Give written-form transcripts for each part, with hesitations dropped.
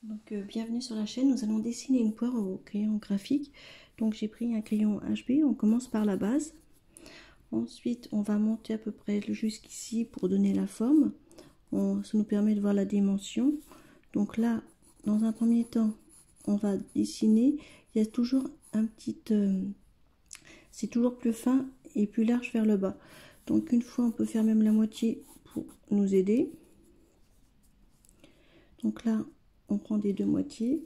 Donc bienvenue sur la chaîne, nous allons dessiner une poire au crayon graphique. Donc j'ai pris un crayon HB, on commence par la base. Ensuite on va monter à peu près jusqu'ici pour donner la forme. Ça nous permet de voir la dimension. Donc là, dans un premier temps, on va dessiner. Il y a toujours un petit... c'est toujours plus fin et plus large vers le bas. Donc une fois on peut faire même la moitié pour nous aider. Donc là on prend des deux moitiés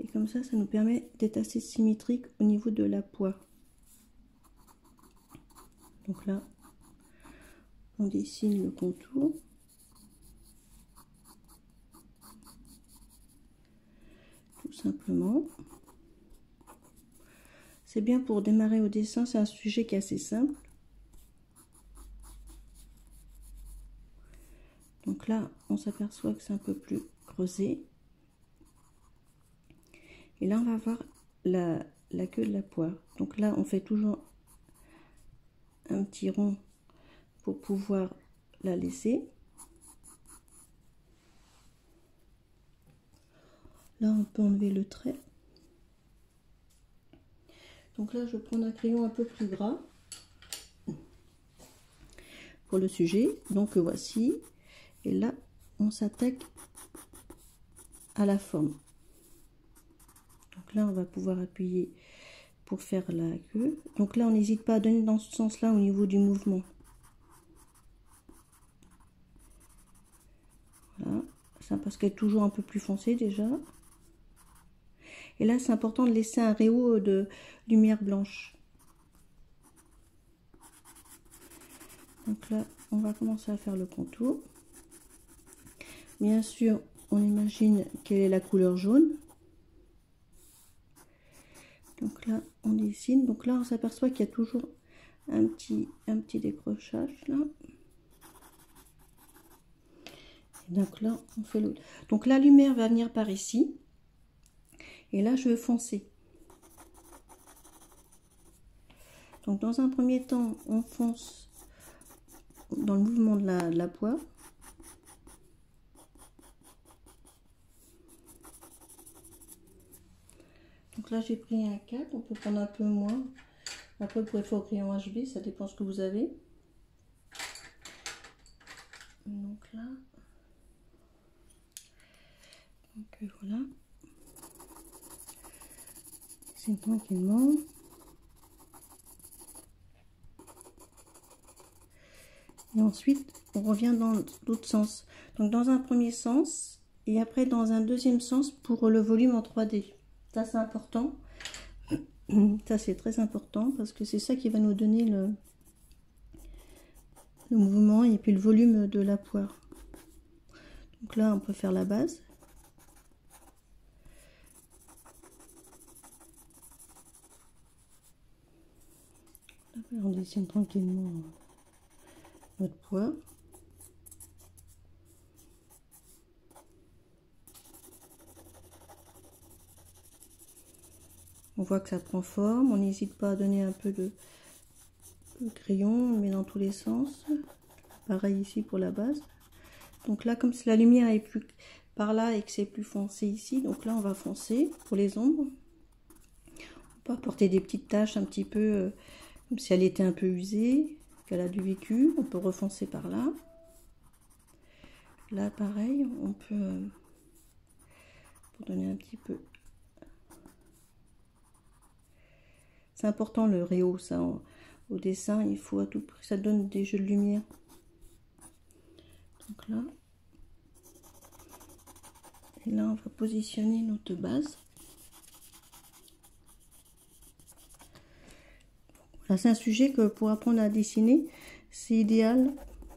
et comme ça nous permet d'être assez symétrique au niveau de la poire. Donc là on dessine le contour, tout simplement. C'est bien pour démarrer au dessin, c'est un sujet qui est assez simple. Donc là on s'aperçoit que c'est un peu plus creusé. Et là on va voir la queue de la poire. Donc là on fait toujours un petit rond pour pouvoir la laisser. Là on peut enlever le trait. Donc là je vais prendre un crayon un peu plus gras pour le sujet. Donc voici. Et là on s'attaque à la forme. Donc là on va pouvoir appuyer pour faire la queue. Donc là on n'hésite pas à donner dans ce sens là au niveau du mouvement. Voilà, ça parce qu'elle est toujours un peu plus foncée déjà. Et là c'est important de laisser un réseau de lumière blanche. Donc là on va commencer à faire le contour. Bien sûr on imagine quelle est la couleur jaune. Donc là on dessine. Donc là on s'aperçoit qu'il y a toujours un petit décrochage là. Et donc là on fait l'autre. Donc la lumière va venir par ici. Et là je vais foncer. Donc dans un premier temps on fonce dans le mouvement de la poire. Donc là j'ai pris un 4, on peut prendre un peu moins. Après vous pouvez faire au crayon HB, ça dépend ce que vous avez. Donc là, donc voilà. C'est tranquillement. Et ensuite on revient dans l'autre sens. Donc dans un premier sens et après dans un deuxième sens pour le volume en 3D. Ça c'est important. Ça c'est très important parce que c'est ça qui va nous donner le mouvement et puis le volume de la poire. Donc là on peut faire la base. On dessine tranquillement notre poire. On voit que ça prend forme, on n'hésite pas à donner un peu de crayon, on met dans tous les sens. Pareil ici pour la base. Donc là, comme si la lumière est plus par là et que c'est plus foncé ici, donc là on va foncer pour les ombres. On peut apporter des petites taches un petit peu, comme si elle était un peu usée, qu'elle a du vécu, on peut refoncer par là. Là pareil, on peut, pour donner un petit peu. C'est important le réhaut, ça, au dessin, il faut à tout prix, ça donne des jeux de lumière. Donc là, et là on va positionner notre base. Voilà, c'est un sujet que pour apprendre à dessiner, c'est idéal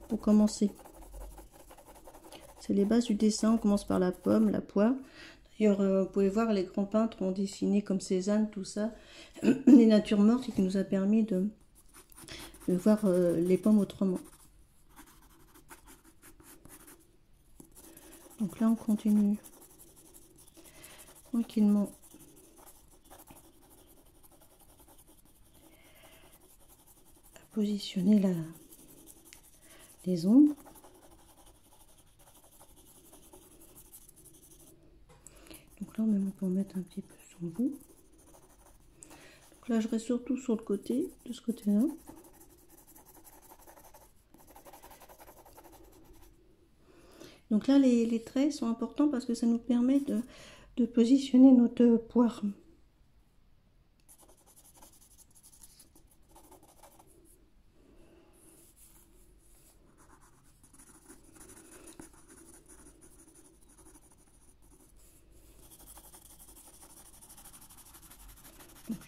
pour commencer. C'est les bases du dessin, on commence par la pomme, la poire. D'ailleurs, vous pouvez voir, les grands peintres ont dessiné comme Cézanne, tout ça, les natures mortes, et qui nous a permis de voir les pommes autrement. Donc là, on continue tranquillement à positionner les ombres. Donc là, même on peut en mettre un petit peu sur le bout. Donc là, je reste surtout sur le côté, de ce côté-là. Donc là, les traits sont importants parce que ça nous permet de positionner notre poire.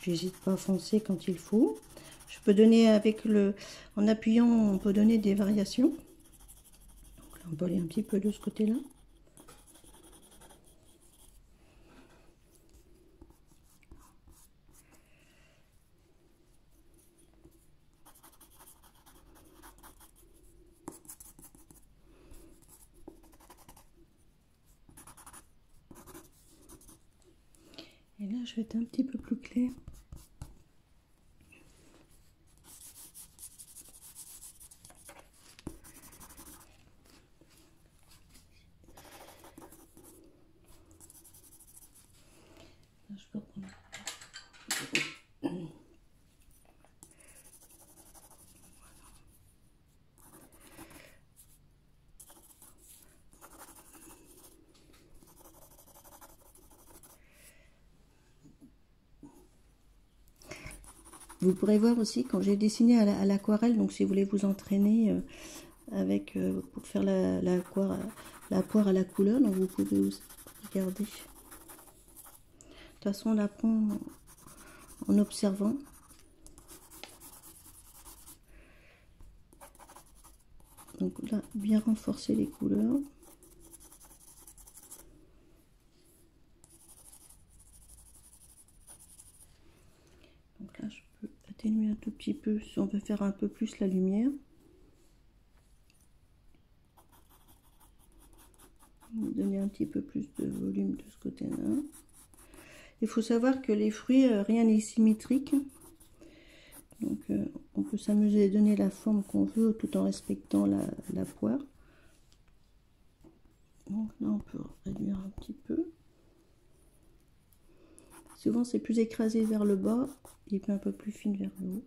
J'hésite pas à foncer quand il faut. Je peux donner avec en appuyant, on peut donner des variations. Donc là, on peut aller un petit peu de ce côté-là. Et là, je vais être un petit peu plus clair. Là, je peux prendre. Vous pourrez voir aussi quand j'ai dessiné à l'aquarelle, donc si vous voulez vous entraîner avec pour faire la poire à la couleur, donc vous pouvez aussi regarder. De toute façon, on apprend en observant. Donc là, bien renforcer les couleurs. Donc là, je peux atténuer un tout petit peu si on veut faire un peu plus la lumière. Donner un petit peu plus de volume de ce côté-là. Il faut savoir que les fruits, rien n'est symétrique. Donc on peut s'amuser à donner la forme qu'on veut tout en respectant la poire. Donc là, on peut réduire un petit peu. Souvent, c'est plus écrasé vers le bas et puis un peu plus fine vers le haut.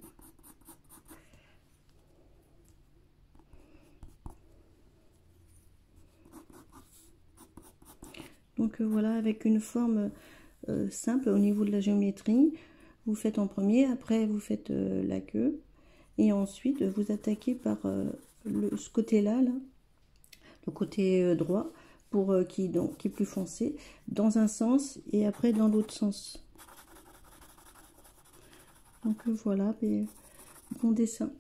Donc voilà, avec une forme simple au niveau de la géométrie, vous faites en premier, après vous faites la queue, et ensuite vous attaquez par ce côté-là, le côté droit, pour qui est plus foncé, dans un sens et après dans l'autre sens. Donc voilà, bon dessin.